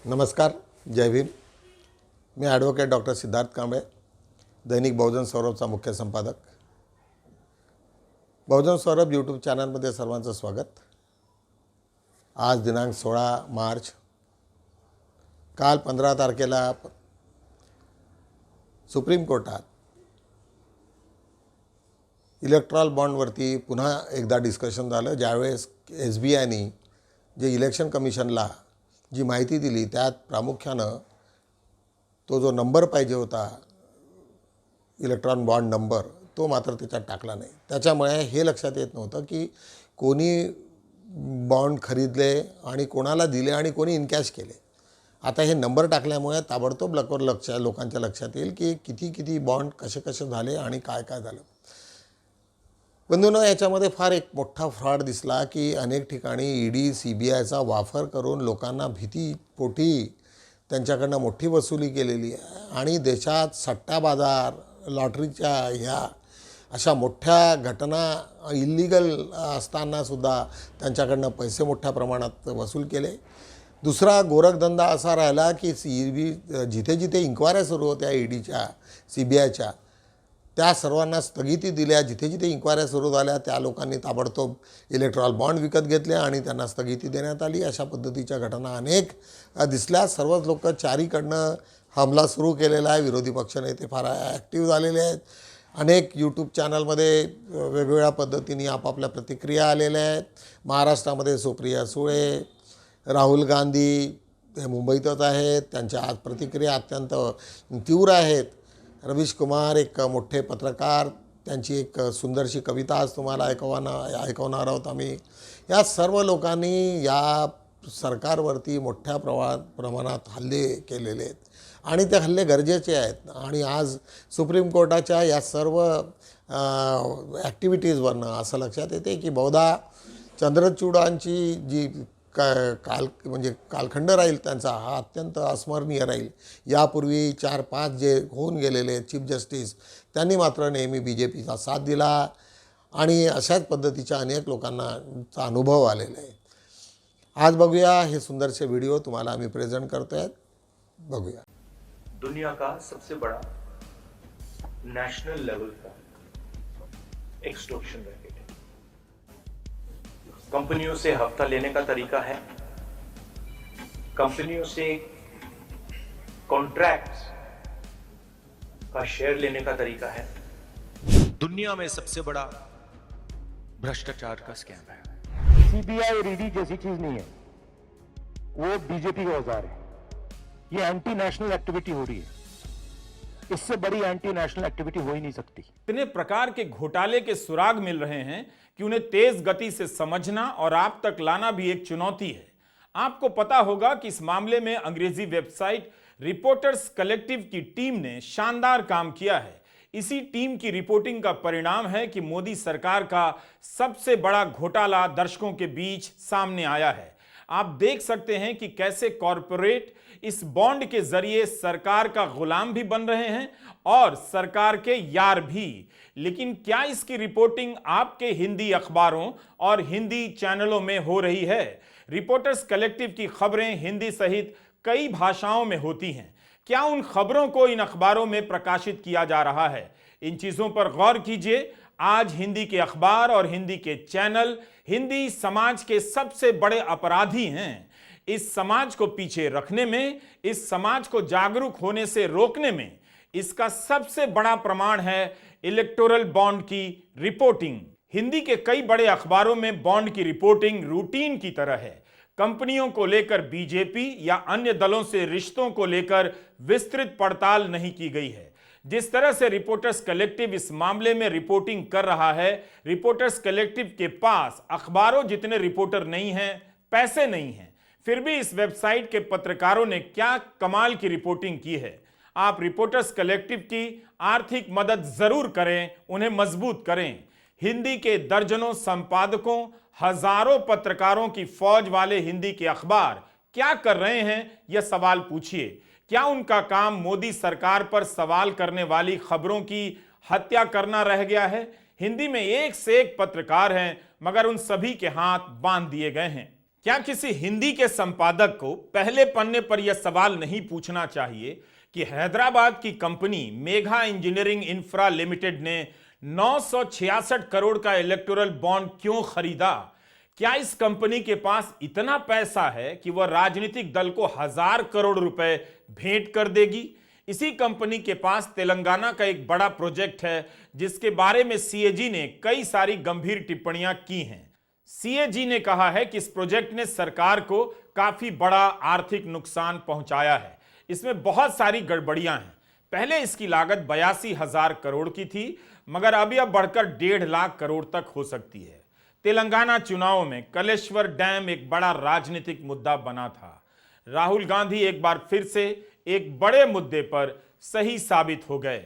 नमस्कार, जय भीम. मी advocate doctor Siddharth Kamble, दैनिक बहुजन सौरभचा मुख्य संपादक. बहुजन सौरभ यूट्यूब चॅनलमध्ये सर्वांचं स्वागत. आज दिनांक 16 मार्च. काल 15 तारखेला सुप्रीम कोर्टात इलेक्ट्रॉल बॉन्डवरती पुन्हा एकदा डिस्कशन झालं. ज्यावेळेस SBIने जे इलेक्शन कमिशनला जी माहिती दिली त्यात प्रामुख्यानं तो जो नंबर पाहिजे होता इलेक्ट्रॉन बॉन्ड नंबर, तो मात्र त्याच्यात टाकला नाही. त्याच्यामुळे हे लक्षात येत नव्हतं की कोणी बॉन्ड खरीदले आणि कोणाला दिले आणि कोणी इनकॅश केले. आता हे नंबर टाकल्यामुळे ताबडतोब लोकांच्या लक्षात येईल की किती बॉन्ड कसे झाले आणि काय झालं. बंधूंनो, याच्यामध्ये फार एक मोठा फ्रॉड दिसला की अनेक ठिकाणी ED CBIचा वापर करून लोकांना भीतीपोटी त्यांच्याकडनं मोठी वसुली केलेली आहे आणि देशात सट्टा बाजार, लॉटरीच्या ह्या अशा मोठ्या घटना इल्लीगल असतानासुद्धा त्यांच्याकडनं पैसे मोठ्या प्रमाणात वसूल केले. दुसरा गोरखधंदा असा राहिला की जिथे इन्क्वायऱ्या सुरू होत्या EDच्या CBIच्या, त्या सर्वांना स्थगिती दिल्या. जिथे इन्क्वायऱ्या सुरू झाल्या त्या लोकांनी ताबडतोब इलेक्ट्रॉल बॉन्ड विकत घेतले आणि त्यांना स्थगिती देण्यात आली. अशा पद्धतीच्या घटना अनेक दिसल्या. सर्वच लोक चारीकडनं हमला सुरू केलेला आहे. विरोधी पक्षनेते फार ॲक्टिव्ह झालेले आहेत. अनेक यूट्यूब चॅनलमध्ये वेगवेगळ्या पद्धतीने आपापल्या प्रतिक्रिया आलेल्या आहेत. महाराष्ट्रामध्ये सुप्रिया सुळे, राहुल गांधी हे मुंबईतच आहेत, त्यांच्या आज प्रतिक्रिया अत्यंत तीव्र आहेत. रवीश कुमार एक मोठे पत्रकार, त्यांची एक सुंदरशी कविता आज तुम्हाला ऐकवणार आहोत आम्ही. या सर्व लोकांनी या सरकारवरती मोठ्या प्रमाणात हल्ले केलेले आहेत आणि ते हल्ले गरजेचे आहेत. आणि आज सुप्रीम कोर्टाच्या या सर्व ॲक्टिव्हिटीजवरनं असं लक्षात येते की बहुधा चंद्रचूडांची जी कालखंड राहील त्यांचा हा अत्यंत अस्मरणीय राहील. यापूर्वी 4-5 जे होऊन गेलेले चीफ जस्टिस त्यांनी मात्र नेहमी BJPचा साथ दिला आणि अशाच पद्धतीच्या अनेक लोकांनाचा अनुभव आलेला आहे. आज बघूया हे सुंदरसे व्हिडिओ तुम्हाला आम्ही प्रेझेंट करतोय. बघूया. दुनिया का सबसे बड़ा नेशनल लेवल का एक्सटॉर्शन रैकेट है. कंपनियों से हफ्ता लेने का तरीका है, कंपनियों से कॉन्ट्रैक्ट्स का शेयर लेने का तरीका है. दुनिया में सबसे बड़ा भ्रष्टाचार का स्कैम है. CBI और ED जैसी चीज नहीं है, वो BJP का औजार है. ये एंटी नेशनल एक्टिविटी हो रही है. इससे बड़ी एंटी नेशनल एक्टिविटी हो ही नहीं सकती. इतने प्रकार के घोटाले के सुराग मिल रहे हैं कि उन्हें तेज गति से समझना और आप तक लाना भी एक चुनौती है. आपको पता होगा कि इस मामले में अंग्रेजी वेबसाइट रिपोर्टर्स कलेक्टिव की टीम ने शानदार काम किया है. इसी टीम की रिपोर्टिंग का परिणाम है कि मोदी सरकार का सबसे बड़ा घोटाला दर्शकों के बीच सामने आया है. आप देख सकते हैं कि कैसे कॉरपोरेट इस बॉन्ड के जरिए सरकार का गुलाम भी बन रहे हैं और सरकार के यार भी. लेकिन क्या इसकी रिपोर्टिंग आपके हिंदी अखबारों और हिंदी चैनलों में हो रही है? रिपोर्टर्स कलेक्टिव की खबरें हिंदी सहित कई भाषाओं में होती हैं. क्या उन खबरों को इन अखबारों में प्रकाशित किया जा रहा है? इन चीजों पर गौर कीजिए. आज हिंदी के अखबार और हिंदी के चैनल हिंदी समाज के सबसे बड़े अपराधी हैं. इस समाज को पीछे रखने में, इस समाज को जागरूक होने से रोकने में इसका सबसे बड़ा प्रमाण है इलेक्टोरल बॉन्ड की रिपोर्टिंग. हिंदी के कई बड़े अखबारों में बॉन्ड की रिपोर्टिंग रूटीन की तरह है. कंपनियों को लेकर BJP या अन्य दलों से रिश्तों को लेकर विस्तृत पड़ताल नहीं की गई है. जिस तरह से रिपोर्टर्स कलेक्टिव इस मामले में रिपोर्टिंग कर रहा है, रिपोर्टर्स कलेक्टिव के पास अखबारों जितने रिपोर्टर नहीं हैं, पैसे नहीं हैं, फिर भी इस वेबसाइट के पत्रकारों ने क्या कमाल की रिपोर्टिंग की है. आप रिपोर्टर्स कलेक्टिव की आर्थिक मदद जरूर करें, उन्हें मजबूत करें. हिंदी के दर्जनों संपादकों, हजारों पत्रकारों की फौज वाले हिंदी के अखबार क्या कर रहे हैं, यह सवाल पूछिए. क्या उनका काम मोदी सरकार पर सवाल करने वाली खबरों की हत्या करना रह गया है? हिंदी में एक से एक पत्रकार हैं, मगर उन सभी के हाथ बांध दिए गए हैं. क्या किसी हिंदी के संपादक को पहले पन्ने पर यह सवाल नहीं पूछना चाहिए कि हैदराबाद की company Megha engineering infra limited ने 966 करोड़ का इलेक्टोरल बॉन्ड क्यों खरीदा? क्या इस कंपनी के पास इतना पैसा है कि वह राजनीतिक दल को 1000 करोड़ रुपए भेंट कर देगी? इसी कंपनी के पास तेलंगाना का एक बड़ा प्रोजेक्ट है जिसके बारे में सीएजी ने कई सारी गंभीर टिप्पणियां की हैं। सीएजी ने कहा है कि इस प्रोजेक्ट ने सरकार को काफी बड़ा आर्थिक नुकसान पहुंचाया है। इसमें बहुत सारी गड़बड़ियां हैं। पहले इसकी लागत 82,000 करोड़ की थी, मगर अभी अब बढ़कर 1.5 लाख करोड़ तक हो सकती है। तेलंगाना चुनाव में कलेश्वर डैम एक बड़ा राजनीतिक मुद्दा बना था। राहुल गांधी एक बार फिर से एक बड़े मुद्दे पर सही साबित हो गए।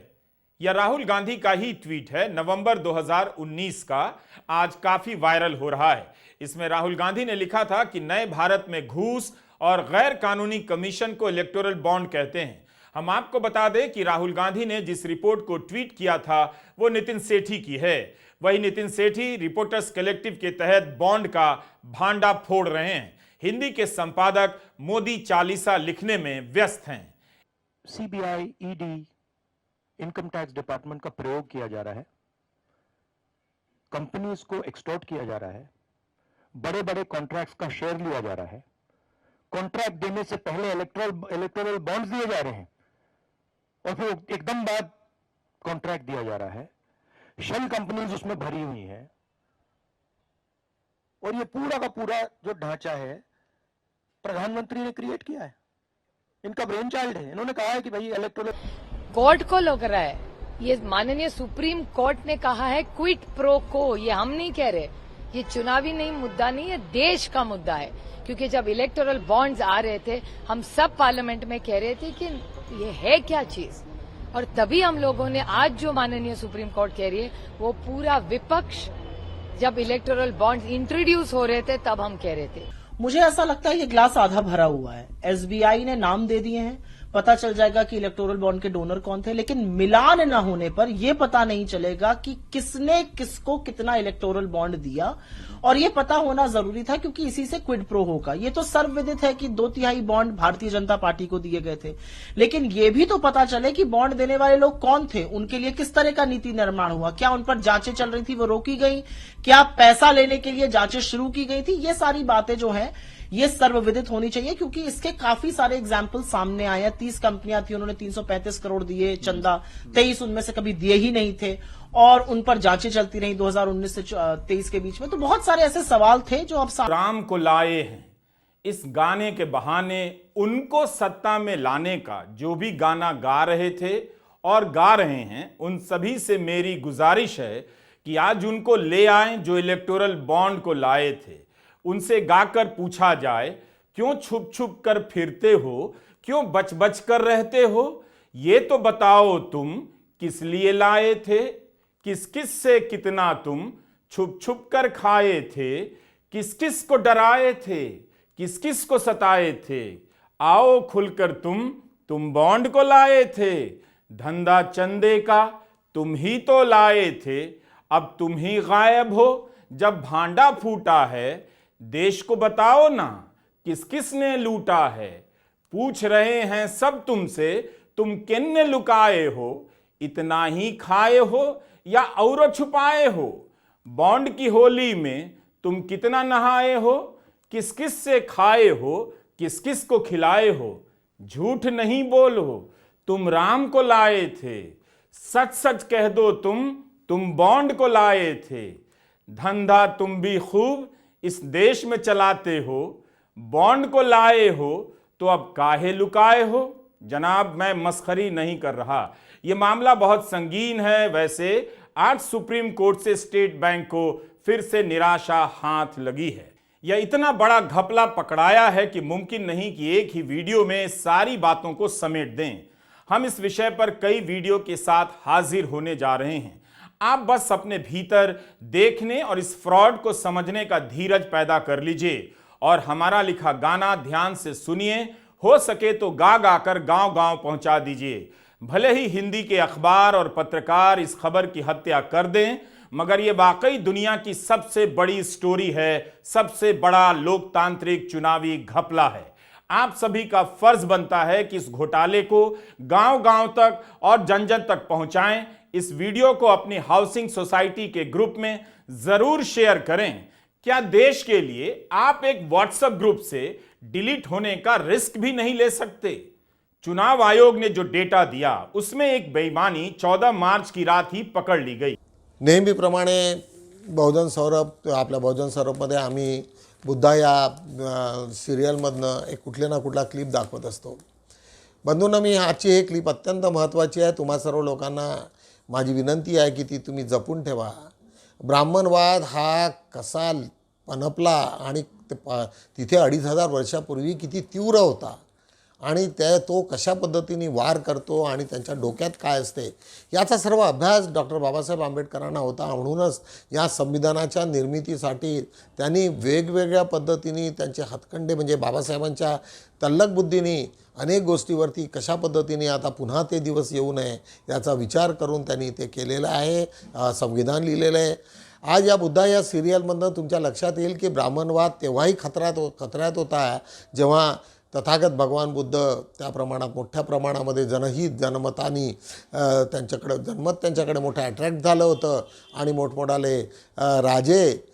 यह राहुल गांधी का ही ट्वीट है, नवंबर 2019 का, आज काफी वायरल हो रहा है। इसमें राहुल गांधी ने लिखा था कि नए भारत में घूस और गैर कानूनी कमीशन को इलेक्टोरल बॉन्ड कहते हैं। हम आपको बता दें कि राहुल गांधी ने जिस रिपोर्ट को ट्वीट किया था वो नितिन सेठी की है। वही नितिन सेठी रिपोर्टर्स कलेक्टिव के तहत बॉन्ड का भांडा फोड़ रहे हैं। हिंदी के संपादक मोदी चालीसा लिखने में व्यस्त हैं। CBI, ED, income tax department का प्रयोग किया जा रहा है, कंपनीज को एक्सटॉर्ट किया जा रहा है, बड़े बड़े कॉन्ट्रैक्ट्स का शेयर लिया जा रहा है, कॉन्ट्रैक्ट देने से पहले इलेक्टोरल बॉन्ड्स दिए जा रहे हैं और फिर एकदम बाद कॉन्ट्रैक्ट दिया जा रहा है। शेल कंपनीज उसमें भरी हुई हैं और ये पूरा का पूरा जो ढांचा है प्रधानमंत्री ने क्रिएट किया है। इनका ब्रेन चाइल्ड है। इन्होंने कहा है कि भाई इलेक्टोरल कोर्ट को लग रहा है, ये माननीय सुप्रीम कोर्ट ने कहा है क्विट प्रो को, ये हम नहीं कह रहे, ये चुनावी नहीं मुद्दा नहीं है, देश का मुद्दा है। क्योंकि जब इलेक्टोरल बॉन्ड्स आ रहे थे हम सब पार्लियामेंट में कह रहे थे कि ये है क्या चीज, और तभी हम लोगों ने आज जो माननीय सुप्रीम कोर्ट कह रही है वो पूरा विपक्ष जब इलेक्टोरल बॉन्ड्स इंट्रोड्यूस हो रहे थे तब हम कह रहे थे। मुझे ऐसा लगता है ये ग्लास आधा भरा हुआ है। एसबीआई ने नाम दे दिए हैं, पता चल जाएगा कि इलेक्टोरल बॉन्ड के डोनर कौन थे, लेकिन मिलान न होने पर यह पता नहीं चलेगा कि किसने किसको कितना इलेक्टोरल बॉन्ड दिया। और यह पता होना जरूरी था क्योंकि इसी से क्विड प्रो होगा। ये तो सर्वविदित है कि 2/3 बॉन्ड भारतीय जनता पार्टी को दिए गए थे, लेकिन यह भी तो पता चले कि बॉन्ड देने वाले लोग कौन थे, उनके लिए किस तरह का नीति निर्माण हुआ, क्या उन पर जांचें चल रही थी वो रोकी गई, क्या पैसा लेने के लिए जांचें शुरू की गई थी। ये सारी बातें जो है ये सर्वविदित होनी चाहिए क्योंकि इसके काफी सारे एग्जाम्पल सामने आए हैं। 30 कंपनियां थी, उन्होंने 335 करोड़ दिए चंदा, 23 उनमें से कभी दिए ही नहीं थे और उन पर जांचें चलती रही 2019 से 23 के बीच में। तो बहुत सारे ऐसे सवाल थे जो अब राम को लाए हैं। इस गाने के बहाने उनको सत्ता में लाने का जो भी गाना गा रहे थे और गा रहे हैं, उन सभी से मेरी गुजारिश है कि आज उनको ले आएं जो इलेक्टोरल बॉन्ड को लाए थे। उनसे गाकर पूछा जाए, क्यों छुप छुप कर फिरते हो, क्यों बच बच कर रहते हो, ये तो बताओ तुम किस लिए लाए थे, किस किस से कितना तुम छुप छुप कर खाए थे, किस किस को डराए थे, किस किस को सताए थे, आओ खुलकर तुम बॉन्ड को लाए थे, धंधा चंदे का तुम ही तो लाए थे, अब तुम ही गायब हो जब भांडा फूटा है, देश को बताओ ना किस किस ने लूटा है, पूछ रहे हैं सब तुमसे तुम किन्ने लुकाए हो, इतना ही खाए हो या और छुपाए हो, बॉन्ड की होली में तुम कितना नहाए हो, किस किस से खाए हो, किस किस को खिलाए हो, झूठ नहीं बोलो तुम राम को लाए थे, सच सच कह दो तुम बॉन्ड को लाए थे, धंधा तुम भी खूब इस देश में चलाते हो, बॉन्ड को लाए हो तो अब काहे लुकाए हो। जनाब, मैं मस्खरी नहीं कर रहा, यह मामला बहुत संगीन है। वैसे आज सुप्रीम कोर्ट से स्टेट बैंक को फिर से निराशा हाथ लगी है। यह इतना बड़ा घपला पकड़ाया है कि मुमकिन नहीं कि एक ही वीडियो में सारी बातों को समेट दें। हम इस विषय पर कई वीडियो के साथ हाजिर होने जा रहे हैं। आप बस अपने भीतर देखने और इस फ्रॉड को समझने का धीरज पैदा कर लीजिए और हमारा लिखा गाना ध्यान से सुनिए। हो सके तो गा गा कर गांव-गांव पहुंचा दीजिए। भले ही हिंदी के अखबार और पत्रकार इस खबर की हत्या कर दें, मगर यह वाकई दुनिया की सबसे बड़ी स्टोरी है, सबसे बड़ा लोकतांत्रिक चुनावी घपला है। आप सभी का फर्ज बनता है कि इस घोटाले को गांव-गांव तक और जन-जन तक पहुंचाएं। इस वीडियो को अपनी हाउसिंग सोसाइटी के ग्रुप में जरूर शेयर करें। क्या देश के लिए आप एक व्हाट्सएप ग्रुप से डिलीट होने का रिस्क भी नहीं ले सकते? चुनाव आयोग ने जो डेटा दिया उसमें एक बेईमानी 14 मार्च की रात ही पकड़ ली गई। नेहमीप्रमाणे बहुजन सौरभ, आपल्या बहुजन सौरभमध्ये आम्ही बुद्धा या सिरियलमधनं एक कुठले ना कुठला क्लिप दाखवत असतो। बंधूंनो, मी आजची हे क्लिप अत्यंत महत्त्वाची आहे। तुम्हा सर्व लोकांना माझी विनंती आहे की ती तुम्ही जपून ठेवा। ब्राह्मणवाद हा कसा पनपला आणि तिथे 2500 वर्षापूर्वी किती तीव्र होता आणि तो कशा पद्धतीने वार करतो आणि त्यांच्या डोक्यात काय असते याचा सर्व अभ्यास डॉक्टर बाबासाहेब आंबेडकरांना होता। म्हणूनच या संविधानाच्या निर्मितीसाठी त्यांनी वेगवेगळ्या पद्धतीने त्यांचे हातखंडे म्हणजे बाबासाहेबांच्या तल्लख बुद्धीने अनेक गोष्टीवरती कशा पद्धतीने आता पुन्हा ते दिवस येऊ नये याचा विचार करून त्यांनी ते केलेलं आहे, संविधान लिहिलेलं आहे। आज या बुद्धा या सिरियलमधनं तुमच्या लक्षात येईल की ब्राह्मणवाद तेव्हाही खतऱ्यात होता जेव्हा तथागत भगवान बुद्ध त्या प्रमाणात मोठ्या प्रमाणामध्ये जनहित जनमतानी त्यांच्याकडे मोठं अट्रॅक्ट झालं होतं आणि मोठमोठाले राजे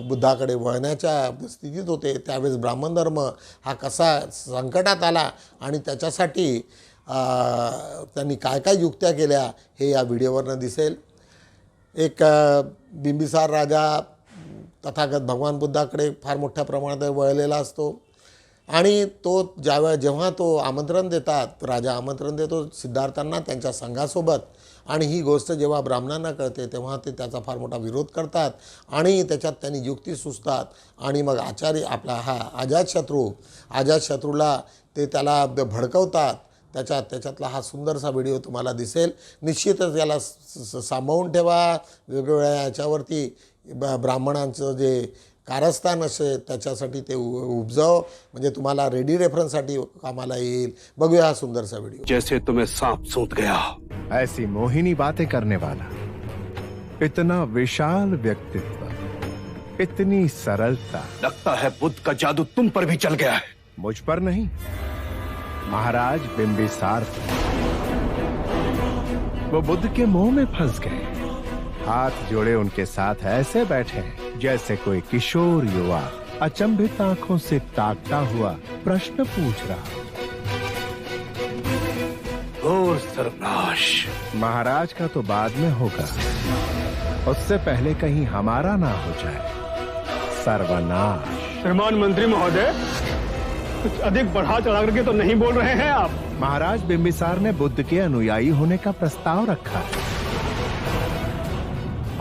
बुद्धाकडे वळण्याच्या स्थितीत होते। त्यावेळेस ब्राह्मण धर्म हा कसा संकटात आला आणि त्याच्यासाठी त्यांनी काय काय युक्त्या केल्या हे या व्हिडिओवरनं दिसेल। एक बिंबिसार राजा तथागत भगवान बुद्धाकडे फार मोठ्या प्रमाणात वळलेला असतो आणि तो जेव्हा तो आमंत्रण देतात, राजा आमंत्रण देतो सिद्धार्थांना त्यांच्या संघासोबत आणि ही गोष्ट जेव्हा ब्राह्मणांना कळते तेव्हा ते त्याचा फार मोठा विरोध करतात आणि त्याच्यात त्यांनी युक्ती सुचतात आणि मग आचार्य आपला हा अजातशत्रूला ते त्याला भडकवतात। त्याच्यातला हा सुंदरसा व्हिडिओ तुम्हाला दिसेल। निश्चितच याला सांभाळून ठेवा। वेगवेगळ्या याच्यावरती ब्राह्मणांचं जे कारस्थान असे त्याच्यासाठी ते उपजाव म्हणजे तुम्हाला रेडी रेफरन्ससाठी कामाला येईल। बघूया हा सुंदरसा व्हिडिओ। जैसे तुम्हें सांप सूंघ गया, ऐसी मोहिनी बातें करने वाला, इतना विशाल व्यक्तित्व, इतनी सरलता, लगता है बुद्ध का जादू तुम पर भी चल गया है। मुझ पर नहीं, महाराज बिंबिसार पर। वो बुद्ध के मोह में फंस गए, हाथ जोड़े उनके साथ ऐसे बैठे जैसे कोई किशोर युवा अचंभित आंखों से ताकता हुआ प्रश्न पूछ रहा। घोर सर्वनाश। महाराज का तो बाद में होगा, उससे पहले कहीं हमारा ना हो जाए। सर्वनाश। श्रीमान मंत्री महोदय, कुछ अधिक बढ़ा चढ़ा करके तो नहीं बोल रहे हैं आप? महाराज बिंबिसार ने बुद्ध के अनुयायी होने का प्रस्ताव रखा है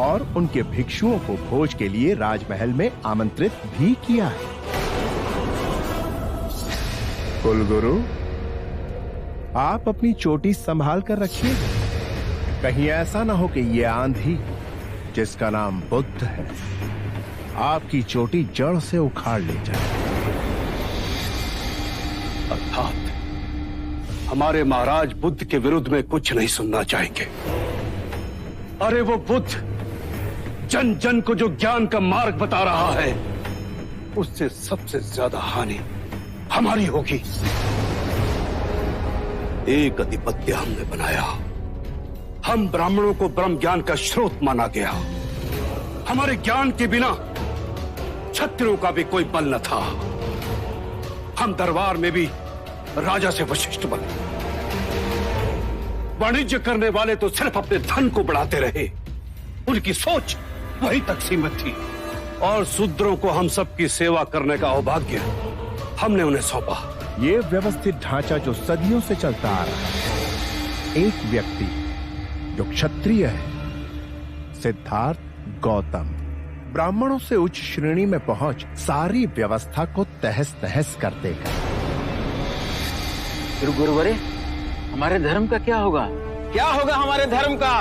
और उनके भिक्षुओं को भोज के लिए राजमहल में आमंत्रित भी किया है। कुलगुरु, आप अपनी चोटी संभाल कर रखिए, कहीं ऐसा ना हो कि ये आंधी जिसका नाम बुद्ध है आपकी चोटी जड़ से उखाड़ ले जाए। अर्थात हमारे महाराज बुद्ध के विरुद्ध में कुछ नहीं सुनना चाहेंगे। अरे वो बुद्ध जन जन को जो ज्ञान का मार्ग बता रहा है उससे सबसे ज्यादा हानि हमारी होगी। एक अधिपत्य हमने बनाया, हम ब्राह्मणों को ब्रह्म ज्ञान का स्रोत माना गया। हमारे ज्ञान के बिना क्षत्रियों का भी कोई बल न था। हम दरबार में भी राजा से वशिष्ठ बने। वाणिज्य करने वाले तो सिर्फ अपने धन को बढ़ाते रहे, उनकी सोच वहीं तक सीमित थी और शूद्रों को हम सबकी सेवा करने का सौभाग्य हमने उन्हें सौंपा। ये व्यवस्थित ढांचा जो सदियों से चलता आ रहा है, एक व्यक्ति जो क्षत्रिय है, सिद्धार्थ गौतम, ब्राह्मणों से उच्च श्रेणी में पहुंच सारी व्यवस्था को तहस नहस कर देगा। गुरुवरे, हमारे धर्म का क्या होगा? क्या होगा हमारे धर्म का?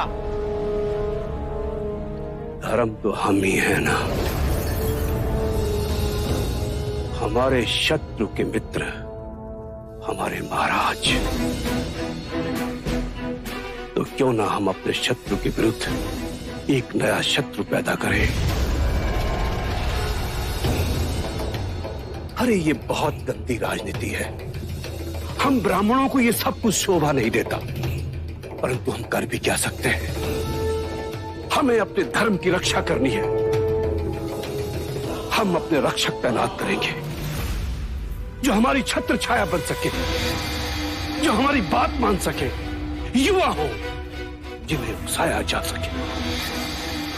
धर्म तो हम ही है ना। हमारे शत्रु के मित्र हमारे महाराज, तो क्यों ना हम अपने शत्रु के विरुद्ध एक नया शत्रु पैदा करे। अरे ये बहुत गंदी राजनीति है। हम ब्राह्मणों को ये सब कुछ शोभा नहीं देता, परंतु हम कर भी क्या सकते हैं। हमें अपने धर्म की रक्षा करनी है। हम अपने रक्षक तैनात करेंगे जो हमारी छत्र छाया बन सके, जो हमारी बात मान सके, युवा हो जिन्हें उकसाया जा सके,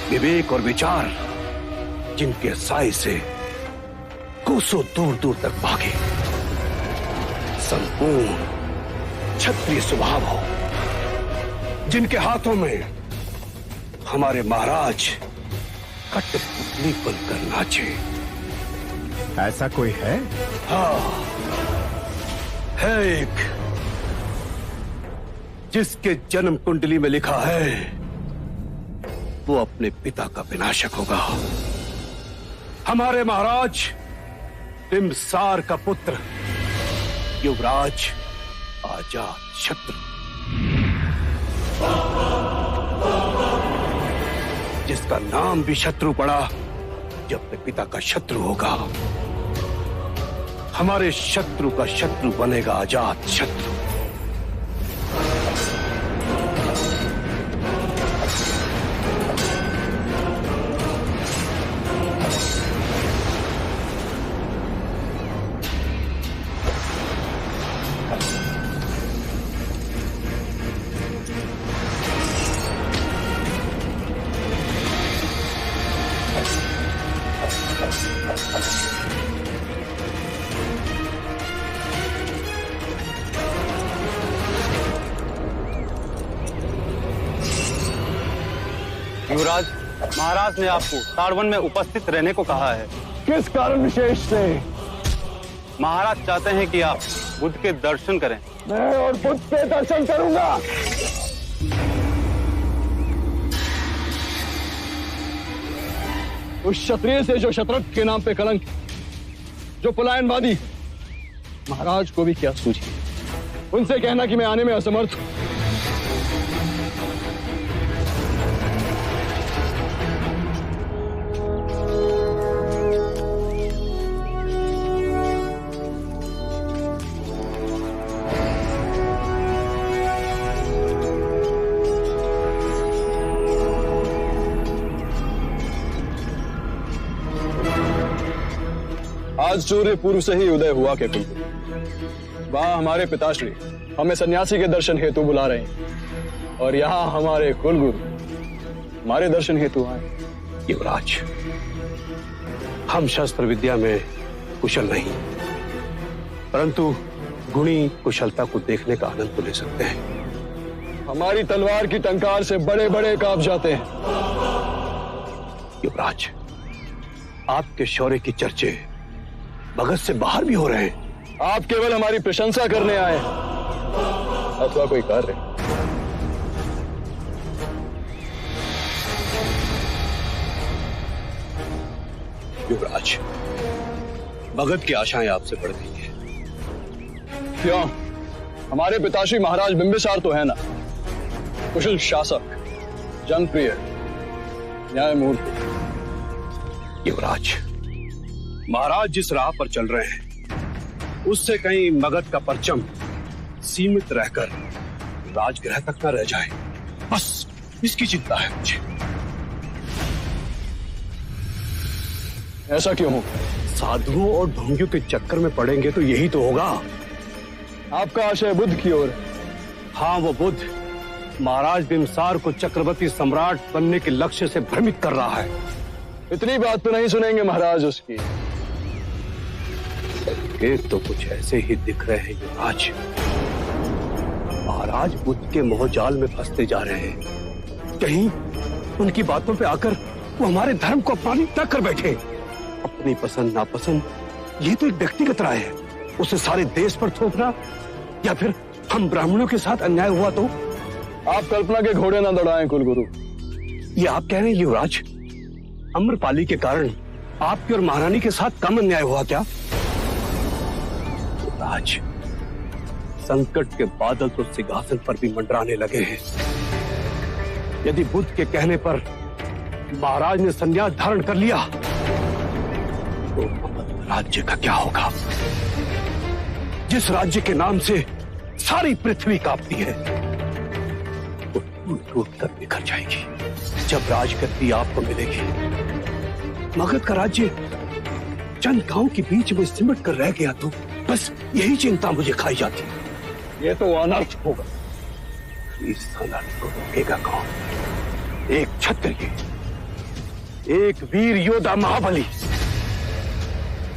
विवेक और विचार जिनके साए से कोसों दूर दूर तक भागे, संपूर्ण क्षत्रिय स्वभाव हो, जिनके हाथों में हमारे महाराज कठपुतली बनकर नाचे। ऐसा कोई है? हाँ, है एक, जिसके जन्म कुंडली में लिखा है वो अपने पिता का विनाशक होगा। हमारे महाराज बिंबिसार का पुत्र युवराज अजात शत्रु, जिसका नाम भी शत्रु पड़ा, जो अपने पिता का शत्रु होगा। हमारे शत्रु का शत्रु बनेगा अजात शत्रु। युवराज, महाराज ने आपको ताड़वन में उपस्थित रहने को कहा है। किस कारण विशेष से? महाराज चाहते हैं कि आप बुद्ध के दर्शन करें। मैं और बुद्ध के दर्शन करूंगा। उस क्षत्रिय से जो शत्रक के नाम पे कलंक, जो पलायनवादी, महाराज को भी क्या सूझी। उनसे कहना कि मैं आने में असमर्थ हूं। आज सूर्य पूर्व से ही उदय हुआ के कुलगुरु। वहां हमारे पिताश्री हमें सन्यासी के दर्शन हेतु बुला रहे हैं और यहाँ हमारे कुलगुरु हमारे दर्शन हेतु आए। युवराज, हम शस्त्र विद्या में कुशल नहीं, परंतु गुणी कुशलता को देखने का आनंद तो ले सकते हैं। हमारी तलवार की टंकार से बड़े बड़े कांप जाते हैं। युवराज, आपके शौर्य की चर्चे भगत से बाहर भी हो रहे हैं। आप केवल हमारी प्रशंसा करने आए अथवा कोई कार्य? युवराज, भगत की आशाएं आपसे बढ़ गई हैं। क्यों? हमारे पिताश्री महाराज बिंबिसार तो है ना, कुशल शासक, जनप्रिय, न्यायमूर्ति। युवराज, महाराज जिस राह पर चल रहे हैं उससे कहीं मगध का परचम सीमित रहकर राजगृह तक न रह जाए, बस इसकी चिंता है मुझे। ऐसा क्यों हो? साधुओं और ढोंगियों के चक्कर में पड़ेंगे तो यही तो होगा। आपका आशय बुद्ध की ओर? हाँ, वो बुद्ध महाराज बिंबिसार को चक्रवर्ती सम्राट बनने के लक्ष्य से भ्रमित कर रहा है। इतनी बात तो नहीं सुनेंगे महाराज उसकी। संकेत तो कुछ ऐसे ही दिख रहे हैं युवराज। महाराज बुद्ध के मोहजाल में फंसते जा रहे हैं। कहीं उनकी बातों पे आकर वो हमारे धर्म को अपमानित न कर बैठे। अपनी पसंद नापसंद ये तो एक व्यक्तिगत राय है, उसे सारे देश पर थोपना, या फिर हम ब्राह्मणों के साथ अन्याय हुआ तो? आप कल्पना के घोड़े ना दौड़ाएं कुलगुरु। ये आप कह रहे हैं युवराज, अम्रपाली के कारण आपके और महारानी के साथ कम अन्याय हुआ क्या? युवराज, संकट के बादल तो सिंहासन पर भी मंडराने लगे हैं। यदि बुद्ध के कहने पर महाराज ने संन्यास धारण कर लिया तो राज्य का क्या होगा? जिस राज्य के नाम से सारी पृथ्वी कांपती है वो टूट टूट कर बिखर जाएगी जब राजगद्दी आपको मिलेगी। मगध का राज्य चंद गांव के बीच में सिमट कर रह गया तो बस यही चिंता मुझे खाई जाती है। ये तो अनर्थ होगा। इस अनर्थ को रोकेगा कौन? एक क्षत्रिय, एक वीर योद्धा महाबली,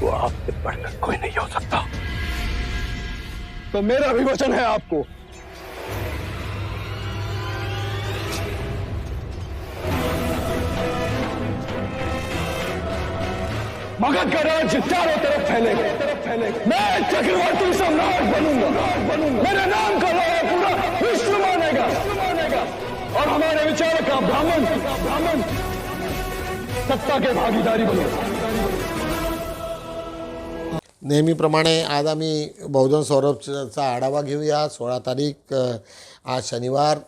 वो आपसे बढ़कर कोई नहीं हो सकता। तो मेरा भी वचन है आपको, मगध का राज्य चारों तरफ फैलेगा। मैं चक्रवर्ती सम्राट बनूंगा। मेरे नाम का लोहा पूरा विश्व मानेगा और हमारे विचार का ब्राह्मण सत्ता के भागीदारी बनेगा। नेहमीप्रमाणे आज आम्ही बहुजन सौरभचा आढावा घेऊया। 16 तारीख आज शनिवार।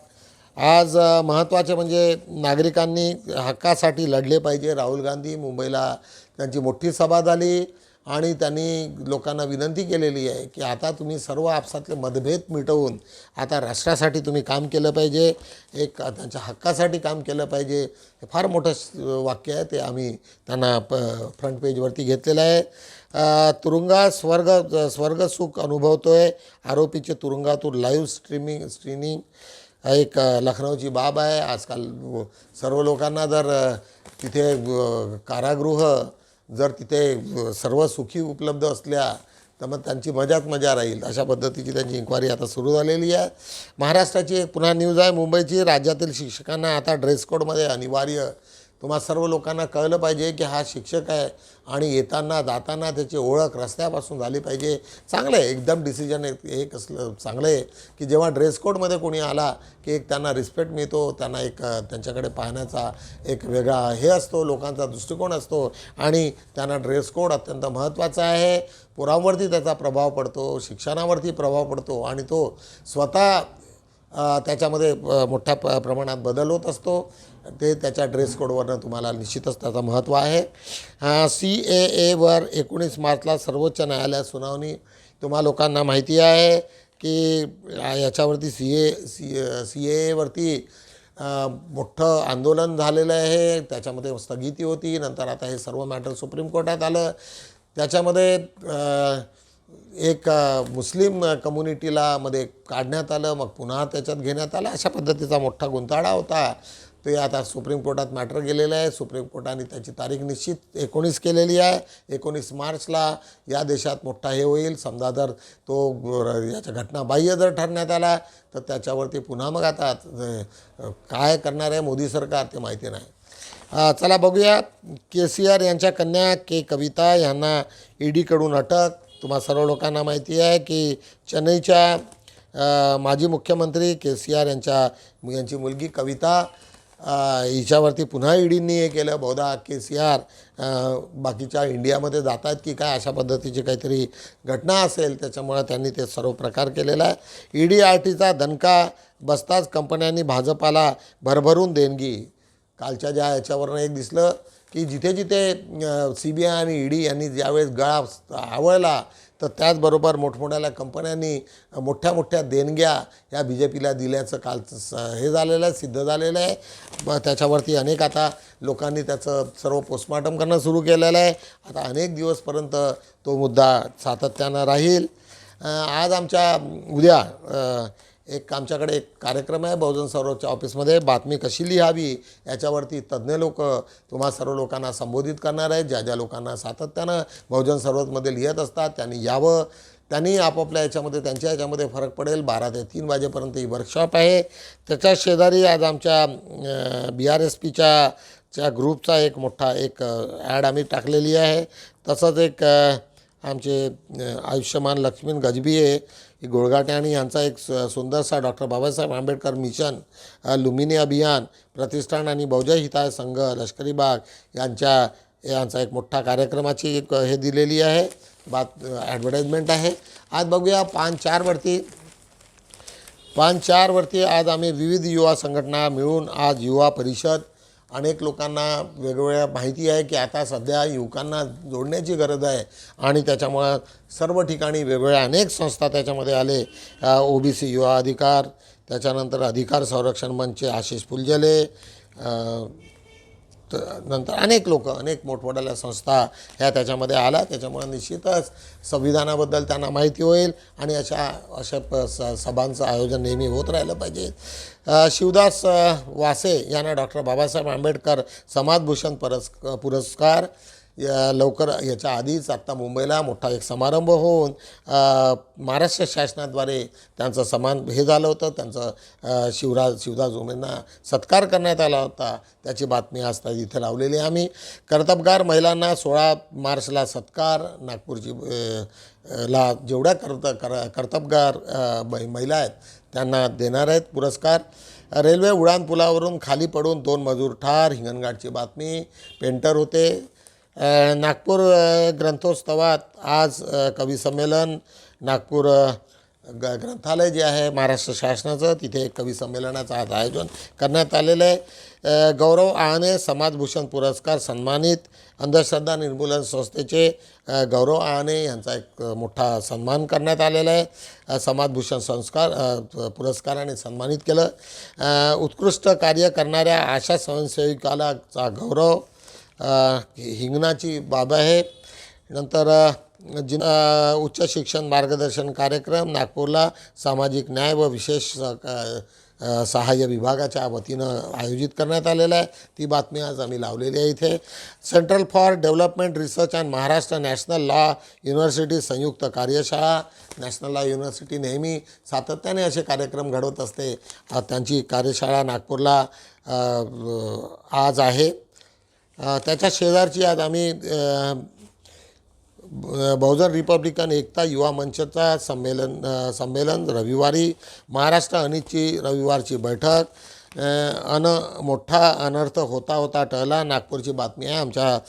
आज महत्त्वाचे म्हणजे नागरिकांनी हक्कासाठी लढले पाहिजे। राहुल गांधी मुंबईला त्यांची मोठी सभा झाली आणि त्यांनी लोकांना विनंती केलेली आहे की आता तुम्ही सर्व आपसातले मतभेद मिटवून आता राष्ट्रासाठी तुम्ही काम केलं पाहिजे, एक त्यांच्या हक्कासाठी काम केलं पाहिजे। हे फार मोठं वाक्य आहे, ते आम्ही त्यांना फ्रंट पेजवरती घेतलेलं आहे। तुरुंगात स्वर्गसुख अनुभवतोय, आरोपीचे तुरुंगातून लाईव्ह स्ट्रीमिंग एक लखनौची बाब आहे। आजकाल सर्व लोकांना जर तिथे कारागृह जर तिथे सर्व सुखी उपलब्ध असल्या तर मग त्यांची मजाच मजा राहील, अशा पद्धतीची त्यांची इन्क्वायरी आता सुरू झालेली आहे। महाराष्ट्राची एक पुन्हा न्यूज आहे मुंबईची। राज्यातील शिक्षकांना आता ड्रेस कोडमध्ये अनिवार्य। तुम्हा सर्व लोकांना कळलं पाहिजे की हा शिक्षक आहे आणि येताना जाताना त्याची ओळख रस्त्यापासून झाली पाहिजे। चांगलं आहे, एकदम डिसिजन एक असलं चांगलं आहे की जेव्हा ड्रेस कोडमध्ये कोणी आला की एक त्यांना रिस्पेक्ट मिळतो, त्यांना एक त्यांच्याकडे पाहण्याचा एक वेगळा हे असतो, लोकांचा दृष्टिकोन असतो आणि त्यांना ड्रेस कोड अत्यंत महत्त्वाचा आहे। पोरांवरती त्याचा प्रभाव पडतो, शिक्षणावरती प्रभाव पडतो आणि तो स्वतः त्याच्यामध्ये मोठ्या प्रमाणात बदल होत असतो। ते त्याच्या ड्रेस कोडवरनं तुम्हाला निश्चितच त्याचं महत्त्व आहे। CAAवर 19 मार्चला सर्वोच्च न्यायालयात सुनावणी। तुम्हा लोकांना माहिती आहे की याच्यावरती CAAवरती मोठं आंदोलन झालेलं आहे, त्याच्यामध्ये स्थगिती होती। नंतर आता हे सर्व मॅटर सुप्रीम कोर्टात आलं। त्याच्यामध्ये एक मुस्लिम कम्युनिटीला मध्ये काढण्यात आलं, मग पुन्हा त्याच्यात घेण्यात आलं, अशा पद्धतीचा मोठा गुंताळा होता। ते आता सुप्रीम कोर्टात मॅटर गेलेलं आहे। सुप्रीम कोर्टाने त्याची तारीख निश्चित 19 केलेली आहे। 19 मार्चला या देशात मोठा हे होईल। समजा जर तो याच्या घटना बाह्य जर ठरण्यात आला तर त्याच्यावरती पुन्हा मग आता काय करणार आहे मोदी सरकार ते माहिती नाही। चला बघूया। KCR यांच्या कन्या कविता यांना ईडीकडून अटक। तुम्हा सर्व लोकांना माहिती आहे की चेन्नईच्या माजी मुख्यमंत्री KCR यांची मुलगी कविता हिच्यावरती पुन्हा ईडींनी हे केलं। बहुधा KCR बाकीच्या इंडियामध्ये जात आहेत की काय, अशा पद्धतीची काहीतरी घटना असेल, त्याच्यामुळे त्यांनी ते सर्व प्रकार केलेला आहे। ED-RTचा दणका बसताच कंपन्यांनी भाजपाला भरभरून देणगी। कालच्या ज्या याच्यावरनं एक दिसलं की जिथे जिथे CBI आणि ED यांनी ज्यावेळेस गळा आवळला तर त्याचबरोबर मोठमोठ्या कंपन्यांनी मोठ्या मोठ्या देणग्या या BJPला दिल्याचं काल हे झालेलं आहे, सिद्ध झालेलं आहे। त्याच्यावरती अनेक आता लोकांनी त्याचं सर्व पोस्टमॉर्टम करणं सुरू केलेलं आहे। आता अनेक दिवसपर्यंत तो मुद्दा सातत्यानं राहील। आज उद्या आमच्याकडे एक कार्यक्रम आहे बहुजन सौरभच्या ऑफिसमध्ये। बातमी कशी लिहावी याच्यावरती तज्ज्ञ लोक तुम्हा सर्व लोकांना संबोधित करणार आहेत। ज्या लोकांना सातत्यानं बहुजन सौरभमध्ये लिहित असतात त्यांनी यावं, त्यांनी आपापल्या याच्यामध्ये त्यांच्या याच्यामध्ये फरक पडेल। 12 ते 3 वाजेपर्यंत ही वर्कशॉप आहे। त्याच्या शेजारी आज आमच्या BRSPच्या ग्रुपचा एक मोठा एक ॲड आम्ही टाकलेली आहे। तसंच एक आमचे आयुष्यमान लक्ष्मीन गजबिये गोळगाटे आणि यांचा एक सुंदरसा डॉक्टर बाबासाहेब आंबेडकर मिशन लुमिनी अभियान प्रतिष्ठान आणि बहुजन हिताय संघ लष्करी बाग यांचा एक मोठा कार्यक्रमाची एक हे दिलेली आहे, ॲडव्हर्टाइजमेंट आहे। आज बघूया 5/4 वरती आज आम्ही विविध युवा संघटना मिळून आज युवा परिषद अनेक लोकांना वेगवेगळ्या माहिती आहे की आता सध्या युवकांना जोडण्याची गरज आहे आणि त्याच्यामुळं सर्व ठिकाणी वेगवेगळ्या अनेक संस्था त्याच्यामध्ये आले. OBC युवा अधिकार, त्याच्यानंतर अधिकार संरक्षण मंच आशिष फुलझले, नंतर अनेक लोक, अनेक मोठमोठ्या संस्था ह्या त्याच्यामध्ये आल्या. त्याच्यामुळे निश्चितच संविधानाबद्दल त्यांना माहिती होईल आणि अशा सभांचं आयोजन नेहमी होत राहिलं पाहिजे. शिवदास वासे यांना डॉक्टर बाबासाहेब आंबेडकर समाजभूषण पुरस्कार लवकर याच्या आधीच आत्ता मुंबईला मोठा एक समारंभ होऊन महाराष्ट्र शासनाद्वारे त्यांचं हे झालं होतं. त्यांचं शिवदास उमेंना सत्कार करण्यात आला होता. त्याची बातमी आज इथे लावलेली आहे आम्ही. कर्तबगार महिलांना 16 मार्चला सत्कार. नागपूरची ला जेवढ्या कर्तबगार महिला आहेत त्यांना देणार आहेत पुरस्कार. रेल्वे उड्डाणपुलावरून खाली पडून 2 मजूर ठार. हिंगणघाटची बातमी. पेंटर होते. नागपूर ग्रंथोत्सवात आज कवी संमेलन. नागपूर ग्रंथालय जे आहे महाराष्ट्र शासनाचं, तिथे कवी संमेलनाचं आज आयोजन करण्यात आलेलं आहे. गौरव आहाने समाजभूषण पुरस्कार सन्मानित. अंधश्रद्धा निर्मूलन संस्थेचे गौरव आहाने यांचा एक मोठा सन्मान करण्यात आलेला आहे. समाजभूषण पुरस्काराने सन्मानित केलं. उत्कृष्ट कार्य करणाऱ्या आशा स्वयंसेविकालाचा गौरव. हिंगणाची बाब आहे. नंतर उच्च शिक्षण मार्गदर्शन कार्यक्रम नागपूरला सामाजिक न्याय व विशेष सहाय्य विभागाच्या वतीनं आयोजित करण्यात आलेला आहे. ती बातमी आज आम्ही लावलेली आहे इथे. Central for development research and Maharashtra national law university संयुक्त कार्यशाळा. नॅशनल लॉ युनिव्हर्सिटी नेहमी सातत्याने असे कार्यक्रम घडवत असते. त्यांची कार्यशाळा नागपूरला आज आहे. त्याच्या शेजारची आज आम्ही बहुजन रिपब्लिकन एकता युवा मंचचा संमेलन रविवारी. महाराष्ट्र अनितची रविवारची बैठक. मोठा अनर्थ होता टळला. नागपूरची बातमी आहे. आमच्या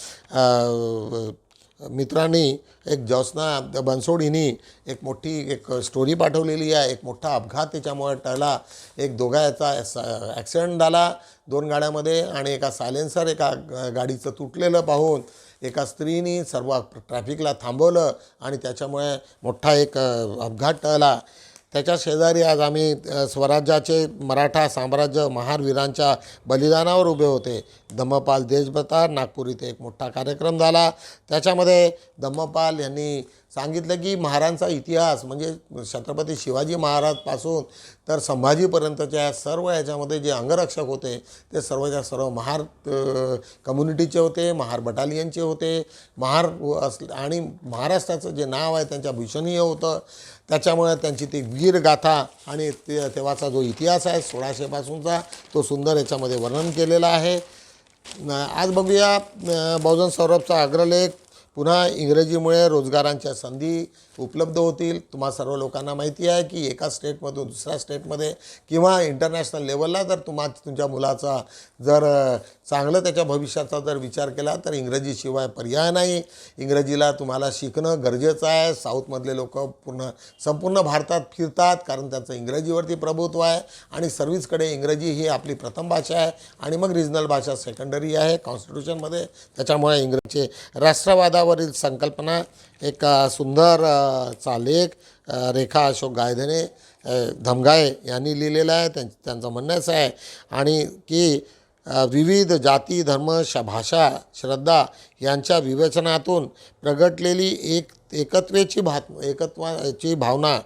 मित्रांनी एक ज्योत्स्ना बनसोड हिनी एक मोठी स्टोरी पाठवलेली आहे. एक मोठा अपघात त्याच्यामुळे टळला. दोघांचा ॲक्सिडेंट झाला 2 गाड्यामध्ये आणि एका सायलेन्सर एका गाडीचं तुटलेलं पाहून एका स्त्रीने सर्व ट्रॅफिकला थांबवलं आणि त्याच्यामुळे मोठा एक अपघात टळला. त्याच्या शेजारी आज आम्ही स्वराज्याचे मराठा साम्राज्य महारवीरांच्या बलिदानावर उभे होते. धम्मपाल देशभ्रतार. नागपूर इथे एक मोठा कार्यक्रम झाला. त्याच्यामध्ये धम्मपाल यांनी सांगितलं की महाराजांचा इतिहास म्हणजे छत्रपती शिवाजी महाराजपासून तर संभाजीपर्यंतच्या सर्व याच्यामध्ये जे अंगरक्षक होते ते सर्वच्या सर्व महार कम्युनिटीचे होते, महार बटालियनचे होते. आणि महाराष्ट्राचं जे नाव आहे त्यांच्या भूषणीय होतं. त्याच्यामुळे त्यांची ती वीरगाथा आणि तेव्हाचा जो इतिहास आहे 1600 पासूनचा तो सुंदर याच्यामध्ये वर्णन केलेला आहे. आज बघूया बहुजन सौरभचा अग्रलेख. पुन्हा इंग्रजीमुळे रोजगारांच्या संधी उपलब्ध होतील. तुम्हा सर्व लोकांना माहिती आहे की एका स्टेटमधून दुसऱ्या स्टेटमध्ये किंवा इंटरनॅशनल लेवलला जर तुमच्या मुलाचा जर चांगलं त्याच्या भविष्याचा जर विचार केला तर इंग्रजीशिवाय पर्याय नाही. इंग्रजीला तुम्हाला शिकणं गरजेचं आहे. साऊथमधले लोक संपूर्ण भारतात फिरतात कारण त्यांचं इंग्रजीवरती प्रभुत्व आहे आणि सर्विसकडे इंग्रजी ही आपली प्रथम भाषा आहे आणि मग रिजनल भाषा सेकंडरी आहे कॉन्स्टिट्यूशनमध्ये. त्याच्यामुळे इंग्रजीचे राष्ट्रवादावरील संकल्पना एक सुंदर चा लेख रेखा अशोक धमगाये यांनी लिहिलेला आहे. त्यांचं म्हणणंच आहे आणि की विविध जाती धर्म भाषा श्रद्धा यांच्या विवेचनातून प्रगटलेली एकत्वाची भावना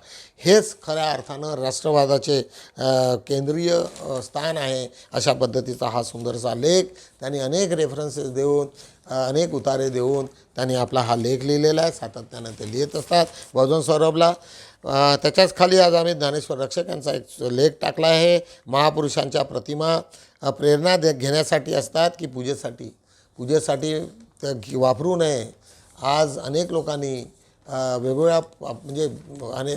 हेच खऱ्या अर्थानं राष्ट्रवादाचे केंद्रीय स्थान आहे. अशा पद्धतीचा हा सुंदरसा लेख त्यांनी अनेक रेफरन्सेस देऊन अनेक उतारे देऊन त्यांनी आपला हा लेख लिहिलेला आहे. सातत्यानं ते लिहित असतात बहुजन सौरभला. त्याच्याच खाली आज आम्ही ज्ञानेश्वर रक्षक यांचा एक लेख टाकला आहे. महापुरुषांच्या प्रतिमा प्रेरणा घेण्यासाठी असतात की पूजेसाठी वापरू नये. आज अनेक लोकांनी वेगवेगळ्या म्हणजे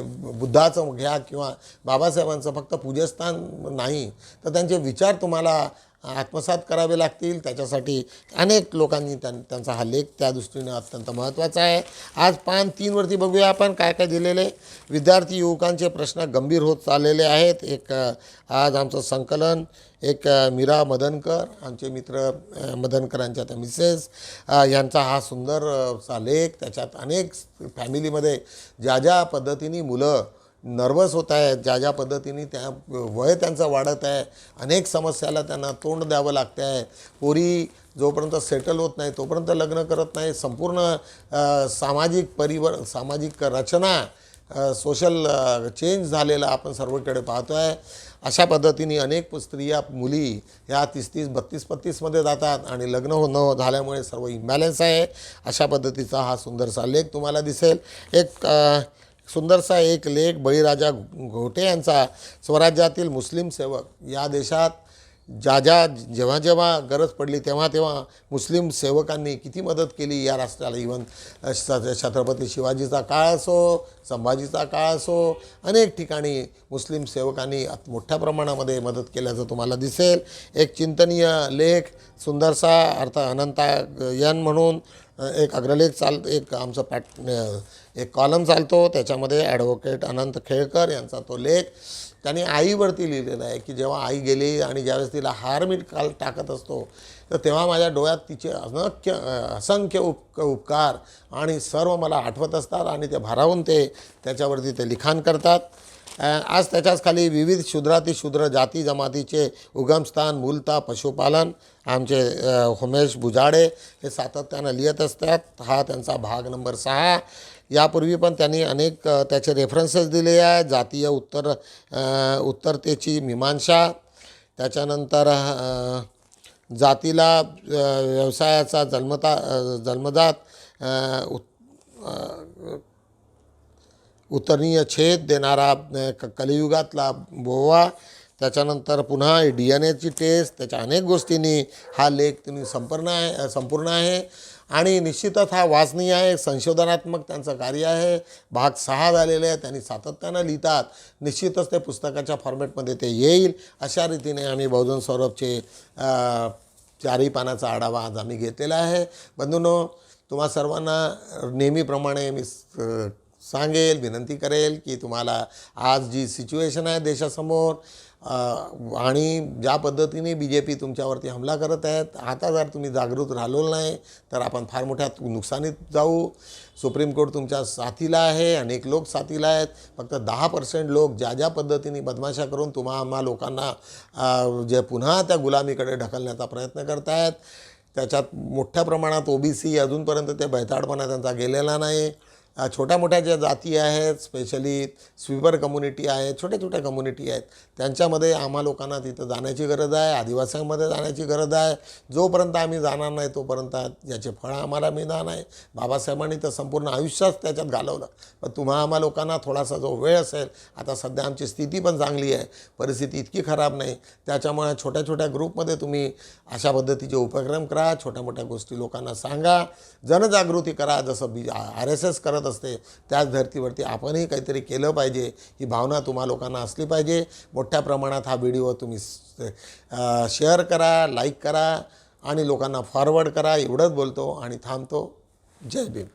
बुद्धाचं घ्या किंवा बाबासाहेबांचं फक्त पूजस्थान नाही तर त्यांचे विचार तुम्हाला आत्मसात करावे लागतील. त्याच्यासाठी अनेक लोकांनी त्यांचा हा लेख त्या दृष्टीने अत्यंत महत्त्वाचा आहे. आज पान 3 वरती बघूया आपण काय काय दिलेले. विद्यार्थी युवकांचे प्रश्न गंभीर होत चाललेले आहेत. आज आमचं संकलन एक मीरा मदनकर, आमचे मित्र मदनकरांच्या त्या मिसेस, यांचा हा सुंदर सा लेख. त्याच्यात अनेक फॅमिलीमध्ये ज्या ज्या पद्धतीने मुलं नर्वस होत आहेत, ज्या ज्या पद्धतीने त्या वय त्यांचं वाढत आहे, अनेक समस्याला त्यांना तोंड द्यावं लागतं आहे. पोरी जोपर्यंत सेटल होत नाही तोपर्यंत लग्न करत नाही. संपूर्ण सामाजिक रचना, सोशल चेंज झालेला आपण सर्वकडे पाहतो आहे. अशा पद्धतीने अनेक स्त्रिया, मुली ह्या 30-30, 32-32मध्ये जातात आणि लग्न न झाल्यामुळे सर्व इम्बॅलन्स आहे. अशा पद्धतीचा हा सुंदरसा लेख तुम्हाला दिसेल. एक सुंदरसा एक लेख बळीराजा घोटे यांचा, स्वराज्यातील मुस्लिम सेवक. या देशात जेव्हा जेव्हा गरज पडली तेव्हा तेव्हा मुस्लिम सेवकांनी किती मदत केली या राष्ट्राला. इव्हन छत्रपती शिवाजीचा काळ असो, संभाजीचा काळ असो, अनेक ठिकाणी मुस्लिम सेवकांनी मोठ्या प्रमाणामध्ये मदत केल्याचं तुम्हाला दिसेल. एक चिंतनीय लेख सुंदरसा अनंतायन म्हणून एक अग्रलेख एक आमचं एक कॉलम चालतो. त्याच्यामध्ये ॲडव्होकेट अनंत खेळकर यांचा तो लेख त्यांनी आईवरती लिहिलेला आहे की जेव्हा आई गेली आणि ज्यावेळेस तिला हार मीठ टाकत असतो तर तेव्हा माझ्या डोळ्यात तिचे असंख्य उपकार आणि सर्व मला आठवत असतात आणि ते भारावून ते त्याच्यावरती ते लिखाण करतात. आज त्याच्याच खाली विविध शूद्रातिशूद्र जाती जमातीचे उगमस्थान, मूलता पशुपालन आमचे उमेश बुजाडे हे सातत्यानं लिहित असतात. हा त्यांचा भाग नंबर 6. यापूर्वी पण त्यांनी अनेक त्याचे रेफरन्सेस दिले आहे. जातीय उत्तरतेची मीमांसा, त्याच्यानंतर जातीला व्यवसायाचा जन्मजात उत्तरणीय छेद देणारा कलियुगातला बोवा, त्याच्यानंतर पुन्हा DNA ची टेस्ट, त्याच्या अनेक गोष्टींनी हा लेख तुम्ही संपूर्ण आहे आणि निश्चितच हा वाचनीय आहे. संशोधनात्मक त्यांचं कार्य आहे. भाग 6 झालेले आहे. त्यांनी सातत्यानं लिहितात. निश्चितच ते पुस्तकाच्या फॉर्मॅटमध्ये ते येईल. अशा रीतीने आम्ही बहुजन सौरभचे 4ही पानाचा आढावा आज आम्ही घेतलेला आहे. बंधूंनो, तुम्हा सर्वांना नेहमीप्रमाणे मी सांगेल, विनंती करेल की तुम्हाला आज जी सिच्युएशन आहे देशासमोर आणि ज्या पद्धतीने BJP तुमच्यावरती हमला करत आहेत, आता जर तुम्ही जागृत राहिलो नाही तर आपण फार मोठ्या नुकसानीत जाऊ. सुप्रीम कोर्ट तुमच्या साथीला आहे, अनेक लोक साथीला आहेत. फक्त 10% लोक ज्या पद्धतीने बदमाशा करून आम्हा लोकांना जे पुन्हा त्या गुलामीकडे ढकलण्याचा प्रयत्न करत आहेत, त्याच्यात मोठ्या प्रमाणात OBC अजूनपर्यंत ते बैताडपणा त्यांचा गेलेला नाही. छोट्या मोठ्या ज्या जाती आहेत, स्पेशली स्वीपर कम्युनिटी आहे, छोट्या कम्युनिटी आहेत, त्यांच्यामध्ये आम्हा लोकांना तिथं जाण्याची गरज आहे. आदिवासींमध्ये जाण्याची गरज आहे. जोपर्यंत आम्ही जाणार नाही तोपर्यंत याचे फळं आम्हाला मिळणार नाही. बाबासाहेबांनी तर संपूर्ण आयुष्यच त्याच्यात घालवलं. पण आम्हा लोकांना थोडासा जो वेळ असेल, आता सध्या आमची स्थिती पण चांगली आहे, परिस्थिती इतकी खराब नाही. त्याच्यामुळे छोट्या ग्रुपमध्ये तुम्ही अशा पद्धतीचे उपक्रम करा. छोट्या मोठ्या गोष्टी लोकांना सांगा, जनजागृती करा. जसं RSS करत असते त्याच धर्तीवरती आपणही काहीतरी केलं पाहिजे, ही भावना तुम्हा लोकांना असली पाहिजे. मोठ्या प्रमाणात हा व्हिडिओ तुम्ही शेअर करा, लाईक करा आणि लोकांना फॉरवर्ड करा. एवढंच बोलतो आणि थांबतो. जय भीम.